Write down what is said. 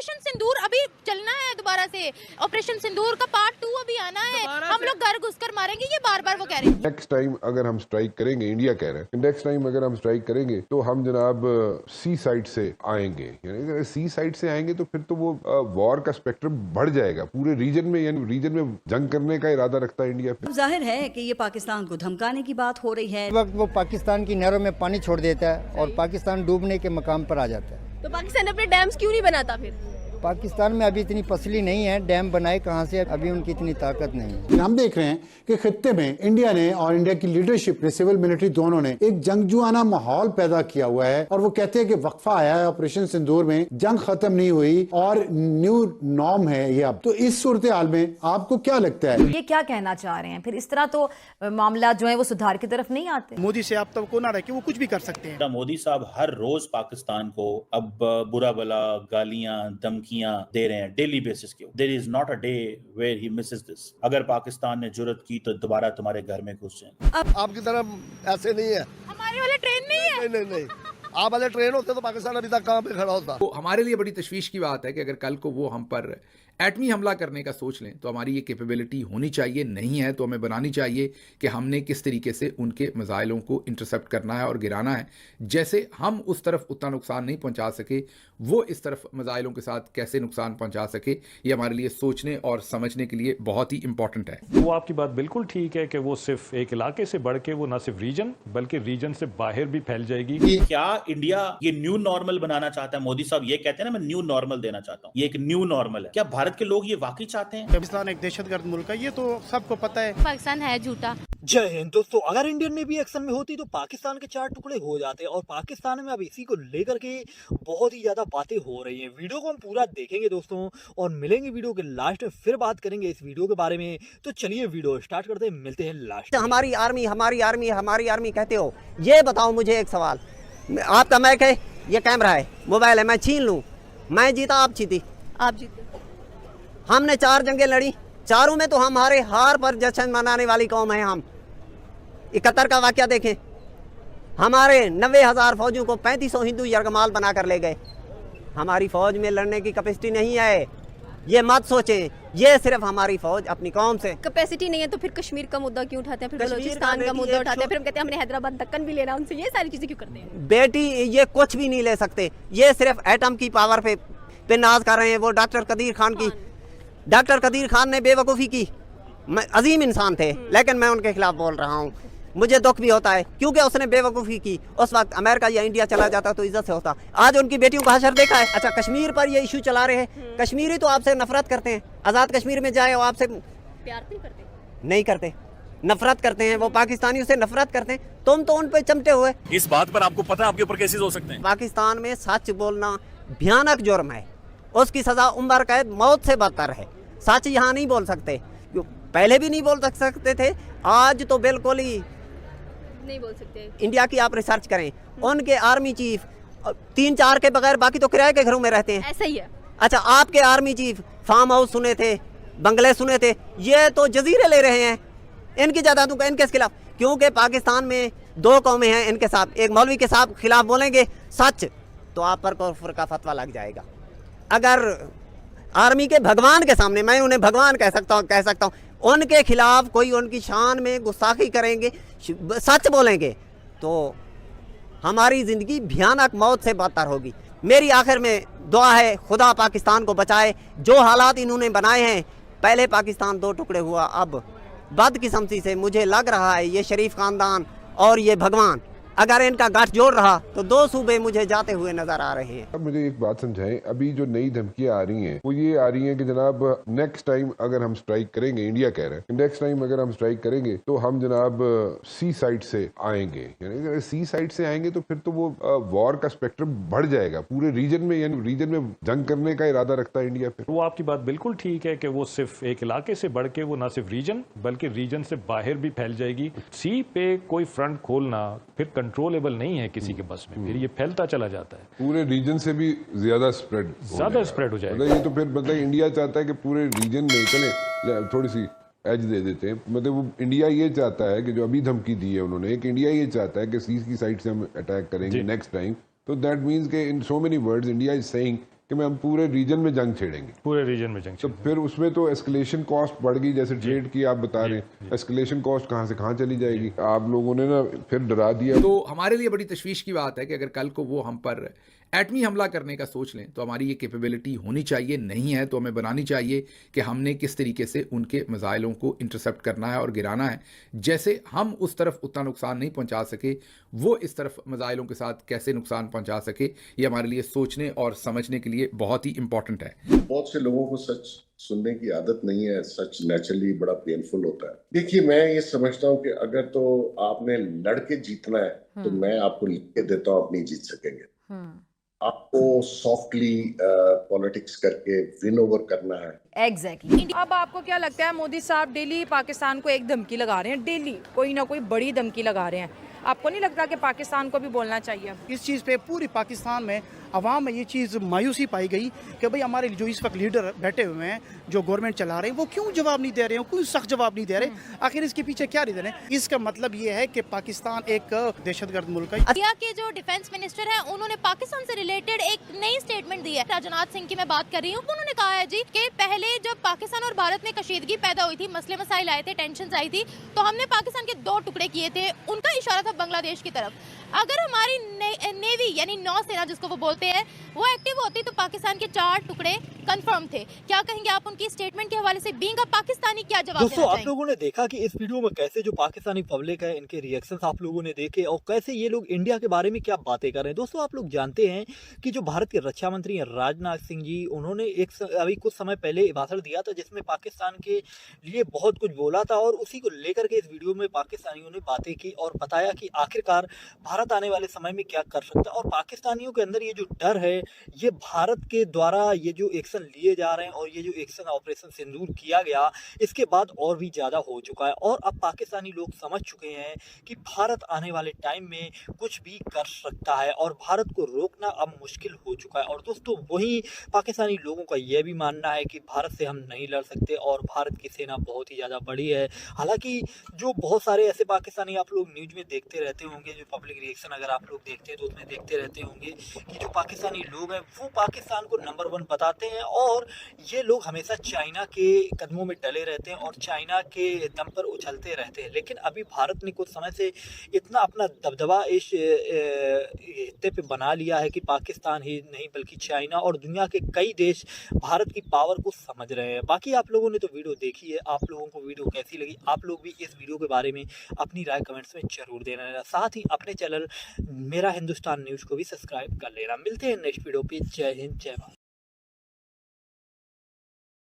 Operation सिंदूर अभी चलना है दोबारा से, ऑपरेशन सिंदूर का पार्ट 2 अभी आना है, हम लोग घर घुसकर मारेंगे, ये बार बार वो कह रहे हैं। नेक्स्ट टाइम अगर हम स्ट्राइक करेंगे, इंडिया कह रहा है नेक्स्ट टाइम अगर हम स्ट्राइक करेंगे तो हम जनाब सी साइड से आएंगे, यानी सी साइड से आएंगे तो फिर तो वो वॉर का स्पेक्ट्रम बढ़ जाएगा पूरे रीजन में, यानी रीजन में जंग करने का इरादा रखता है इंडिया। जाहिर है कि ये पाकिस्तान को धमकाने की बात हो रही है। वक्त वो पाकिस्तान की नहरों में पानी छोड़ देता है और पाकिस्तान डूबने के मकाम पर आ जाता है। तो पाकिस्तान अपने डैम्स क्यों नहीं बनाता फिर? पाकिस्तान में अभी इतनी फसली नहीं है, डैम बनाए कहाँ से, अभी उनकी इतनी ताकत नहीं है। हम देख रहे हैं कि खित्ते में इंडिया ने और इंडिया की लीडरशिप ने, सिविल मिलिट्री दोनों ने एक जंगजुआना माहौल पैदा किया हुआ है और वो कहते हैं कि वक्फा आया है ऑपरेशन सिंदूर में, जंग खत्म नहीं हुई और न्यू नॉर्म है ये अब। तो इस सूरत हाल में आपको क्या लगता है, ये क्या कहना चाह रहे हैं? फिर इस तरह तो मामला जो है वो सुधार की तरफ नहीं आते। मोदी से आप तक को ना रखे, वो कुछ भी कर सकते हैं। मोदी साहब हर रोज पाकिस्तान को अब बुरा भला गालियां धमकियां दे रहे हैं डेली बेसिस के। There is not a day where he misses this. अगर पाकिस्तान ने जुर्रत की तो दोबारा तुम्हारे घर में घुस जाएं। आपकी तरह ऐसे नहीं है, हमारे वाले ट्रेन नहीं है। नहीं आप वाले ट्रेन होते तो पाकिस्तान अभी तक कहाँ पे खड़ा होता। तो हमारे लिए बड़ी तशवीश की बात है कि अगर कल को वो हम पर एटमी हमला करने का सोच लें तो हमारी ये कैपेबिलिटी होनी चाहिए, नहीं है तो हमें बनानी चाहिए कि हमने किस तरीके से उनके मिसाइलों को इंटरसेप्ट करना है और गिराना है। जैसे हम उस तरफ उतना नुकसान नहीं पहुंचा सके, वो इस तरफ मिसाइलों के साथ कैसे नुकसान पहुंचा सके, ये हमारे लिए सोचने और समझने के लिए बहुत ही इंपॉर्टेंट है। वो आपकी बात बिल्कुल ठीक है कि वो सिर्फ एक इलाके से बढ़ के वो ना सिर्फ रीजन बल्कि रीजन से बाहर भी फैल जाएगी। क्या इंडिया ये न्यू नॉर्मल बनाना चाहता है? मोदी साहब ये कहते हैं ना, मैं न्यू नॉर्मल देना चाहता हूँ, ये एक न्यू नॉर्मल है। क्या भारत के लोग ये वाकई चाहते हैं? पाकिस्तान एक दहशतगर्द मुल्क है, ये तो सबको पता है। पाकिस्तान है झूठा। जय हिंद दोस्तों, अगर इंडियन नेवी एक्शन में होती तो पाकिस्तान के 4 टुकड़े हो जाते और पाकिस्तान में अब इसी को लेकर के बहुत ही ज्यादा बातें हो रही हैं। वीडियो को हम पूरा देखेंगे दोस्तों और मिलेंगे वीडियो के लास्ट में, फिर बात करेंगे इस वीडियो के बारे में। तो चलिए वीडियो स्टार्ट करते हैं, मिलते हैं लास्ट। हमारी आर्मी हमारी आर्मी हमारी आर्मी कहते हो, ये बताओ मुझे एक सवाल, आपका माइक है, ये कैमरा है, मोबाइल है, मैं छीन लूँ, मैं जीता आप जीती? आप जीते। हमने 4 जंगें लड़ी, चारों में तो हमारे हार पर जश्न मनाने वाली कौम है हम। 71 का वाकया देखें, हमारे 90,000 फौजियों को 3500 हिंदू यरगमाल बना कर ले गए। हमारी फौज में लड़ने की कैपेसिटी नहीं है, ये मत सोचें। ये सिर्फ हमारी फौज अपनी कौम से कैपेसिटी नहीं है तो फिर कश्मीर का मुद्दा क्यों उठाते हैं, फिर बलूचिस्तान का मुद्दा उठाते हैं, फिर हम कहते हैं हमने हैदराबाद दक्कन भी लेना उनसे, ये सारी चीजें क्यों करते हैं? बेटी ये कुछ भी नहीं ले सकते, ये सिर्फ एटम की पावर पे नाज कर रहे हैं। वो डॉक्टर कदीर खान ने बेवकूफ़ी की, अजीम इंसान थे, लेकिन मैं उनके खिलाफ बोल रहा हूँ। मुझे दुख भी होता है क्योंकि उसने बेवकूफ़ी की। उस वक्त अमेरिका या इंडिया चला जाता तो इज्जत से होता। आज उनकी बेटियों का हशर देखा है। अच्छा, कश्मीर पर ये इशू चला रहे हैं, कश्मीरी तो आपसे नफरत करते हैं। आज़ाद कश्मीर में जाए, वो आपसे प्यार नहीं करते, नफरत करते हैं। वो पाकिस्तानियों से नफरत करते हैं, तुम तो उन पर चमटे हुए। इस बात पर आपको पता है आपके ऊपर केसेस हो सकते हैं? पाकिस्तान में सच बोलना भयानक जुर्म है, उसकी सजा उम्र कैद मौत से बदतर है। सच यहाँ नहीं बोल सकते, पहले भी नहीं बोल सकते थे, आज तो बिल्कुल ही नहीं बोल सकते। इंडिया की आप रिसर्च करें, उनके आर्मी चीफ 3-4 के बगैर बाकी तो किराए के घरों में रहते हैं। ऐसा ही है। अच्छा, आपके आर्मी चीफ फार्म हाउस सुने थे, बंगले सुने थे, ये तो जजीरे ले रहे हैं। इनकी जायदादों का इनके खिलाफ, क्योंकि पाकिस्तान में 2 कौमें हैं इनके साथ। एक मौलवी के साथ खिलाफ बोलेंगे सच तो आप पर कुफ्र का फतवा लग जाएगा। अगर आर्मी के भगवान के सामने, मैं उन्हें भगवान कह सकता हूँ, उनके खिलाफ कोई उनकी शान में गुस्ताखी करेंगे, सच बोलेंगे तो हमारी ज़िंदगी भयानक मौत से बदतर होगी। मेरी आखिर में दुआ है, खुदा पाकिस्तान को बचाए। जो हालात इन्होंने बनाए हैं, पहले पाकिस्तान 2 टुकड़े हुआ, अब बदकिस्मती से मुझे लग रहा है ये शरीफ ख़ानदान और ये भगवान अगर इनका गांठ जोड़ रहा तो 2 सूबे मुझे जाते हुए नजर आ रहे हैं। अब मुझे एक बात समझाएं, अभी जो नई धमकियां आ रही हैं वो ये आ रही हैं कि जनाब नेक्स्ट टाइम अगर हम स्ट्राइक करेंगे, इंडिया कह रहा है नेक्स्ट टाइम अगर हम स्ट्राइक करेंगे तो हम जनाब सी साइड से आएंगे, यानी सी साइड से आएंगे तो फिर तो वो वॉर का स्पेक्ट्रम बढ़ जाएगा पूरे रीजन में, यानी रीजन में जंग करने का इरादा रखता है इंडिया। फिर वो आपकी बात बिल्कुल ठीक है कि वो सिर्फ एक इलाके से बढ़ के वो ना सिर्फ रीजन बल्कि रीजन से बाहर भी फैल जाएगी। सी पे कोई फ्रंट खोलना फिर कंट्रोलेबल नहीं है किसी के बस में, फिर ये फैलता चला जाता है, पूरे रीजन से भी ज्यादा स्प्रेड हो जाएगा। ये तो फिर मतलब इंडिया चाहता है कि पूरे रीजन में चले, थोड़ी सी एज दे देते हैं। मतलब वो इंडिया ये चाहता है कि जो अभी धमकी दी है उन्होंने, कि इंडिया ये चाहता है कि सी की साइड से हम अटैक करेंगे नेक्स्ट टाइम। तो दैट मीन्स के in so many words India is saying कि मैं हम पूरे रीजन में जंग छेड़ेंगे, पूरे रीजन में जंग, तो फिर उसमें तो एस्केलेशन कॉस्ट बढ़ गई, जैसे ट्रेड की आप बता रहे हैं, एस्केलेशन कॉस्ट कहाँ से कहाँ चली जाएगी। आप लोगों ने ना फिर डरा दिया। तो हमारे लिए बड़ी तशवीश की बात है कि अगर कल को वो हम पर एटमी हमला करने का सोच लें तो हमारी ये कैपेबिलिटी होनी चाहिए, नहीं है तो हमें बनानी चाहिए कि हमने किस तरीके से उनके मिसाइलों को इंटरसेप्ट करना है और गिराना है। जैसे हम उस तरफ उतना नुकसान नहीं पहुंचा सके, वो इस तरफ मिसाइलों के साथ कैसे नुकसान पहुंचा सके, ये हमारे लिए सोचने और समझने के लिए बहुत ही इंपॉर्टेंट है। बहुत से लोगों को सच सुनने की आदत नहीं है, सच नेचुरली बड़ा पेनफुल होता है। देखिए, मैं ये समझता हूँ कि अगर तो आपने लड़के जीतना है तो मैं आपको लिख के देता हूँ, आप नहीं जीत सकेंगे। आपको सॉफ्टली पॉलिटिक्स करके विन ओवर करना है। एग्जैक्टली। अब आपको क्या लगता है, मोदी साहब डेली पाकिस्तान को एक धमकी लगा रहे हैं, डेली कोई ना कोई बड़ी धमकी लगा रहे हैं, आपको नहीं लगता कि पाकिस्तान को भी बोलना चाहिए? इस चीज़ पे पूरी पाकिस्तान में अवाम में ये चीज़ मायूसी पाई गई कि भाई हमारे जो इस वक्त लीडर बैठे हुए हैं, जो गवर्नमेंट चला रहे हैं, वो क्यों जवाब नहीं दे रहे हैं, कोई सख्त जवाब नहीं दे रहे। आखिर इसके पीछे क्या रीज़न है? इसका मतलब ये है कि पाकिस्तान एक दहशतगर्द मुल्क है। इंडिया के जो डिफेंस मिनिस्टर हैं, उन्होंने पाकिस्तान से रिलेटेड एक नई स्टेटमेंट दी है। राजनाथ सिंह की मैं बात कर रही हूँ। उन्होंने कहा है जी कि पहले जब पाकिस्तान और भारत में कशीदगी पैदा हुई थी, मसले मसाइल आए थे, टेंशन आई थी, तो हमने पाकिस्तान के 2 टुकड़े किए थे। उनका इशारा था बांग्लादेश की तरफ। अगर हमारी नेवी यानी नौसेना जिसको वो बोलते हैं वो एक्टिव होती तो पाकिस्तान के 4 टुकड़े कंफर्म थे। क्या कहेंगे आप उनकी स्टेटमेंट के हवाले से? बीइंग अ पाकिस्तानी क्या जवाब दोस्तों देना आप लोगों ने देखा कि इस वीडियो में कैसे जो पाकिस्तानी पब्लिक है, इनके रिएक्शंस आप लोगों ने देखे और कैसे ये लोग इंडिया के बारे में क्या बातें कर रहे हैं। दोस्तों आप लोग जानते हैं कि जो भारत के रक्षा मंत्री हैं राजनाथ सिंह जी, उन्होंने अभी कुछ समय पहले भाषण दिया था जिसमें पाकिस्तान के लिए बहुत कुछ बोला था और उसी को लेकर के इस वीडियो में पाकिस्तानियों ने बातें की और बताया कि आखिरकार भारत आने वाले समय में क्या कर सकता है। और पाकिस्तानियों के अंदर ये जो डर है, ये भारत के द्वारा ये जो एक्शन लिए जा रहे हैं और ये जो एक्शन ऑपरेशन सिंदूर किया गया, इसके बाद और भी ज़्यादा हो चुका है। और अब पाकिस्तानी लोग समझ चुके हैं कि भारत आने वाले टाइम में कुछ भी कर सकता है और भारत को रोकना अब मुश्किल हो चुका है। और दोस्तों वही पाकिस्तानी लोगों का यह भी मानना है कि भारत से हम नहीं लड़ सकते और भारत की सेना बहुत ही ज़्यादा बड़ी है। हालांकि जो बहुत सारे ऐसे पाकिस्तानी आप लोग न्यूज़ में देखते रहते होंगे, जो पब्लिक रिएक्शन अगर आप लोग देखते हैं तो उसमें देखते रहते होंगे कि जो पाकिस्तानी लोग हैं वो पाकिस्तान को नंबर 1 बताते हैं और ये लोग हमेशा चाइना के कदमों में डले रहते हैं और चाइना के दम पर उछलते रहते हैं। लेकिन अभी भारत ने कुछ समय से इतना अपना दबदबा इस हिस्से पे बना लिया है कि पाकिस्तान ही नहीं बल्कि चाइना और दुनिया के कई देश भारत की पावर को समझ रहे हैं। बाकी आप लोगों ने तो वीडियो देखी है, आप लोगों को वीडियो कैसी लगी? आप लोग भी इस वीडियो के बारे में अपनी राय कमेंट्स में जरूर देना। साथ ही अपने चैनल मेरा हिंदुस्तान न्यूज़ को भी सब्सक्राइब कर लेना। मिलते हैं नेक्स्ट वीडियो पे। जय हिंद, जय भारत।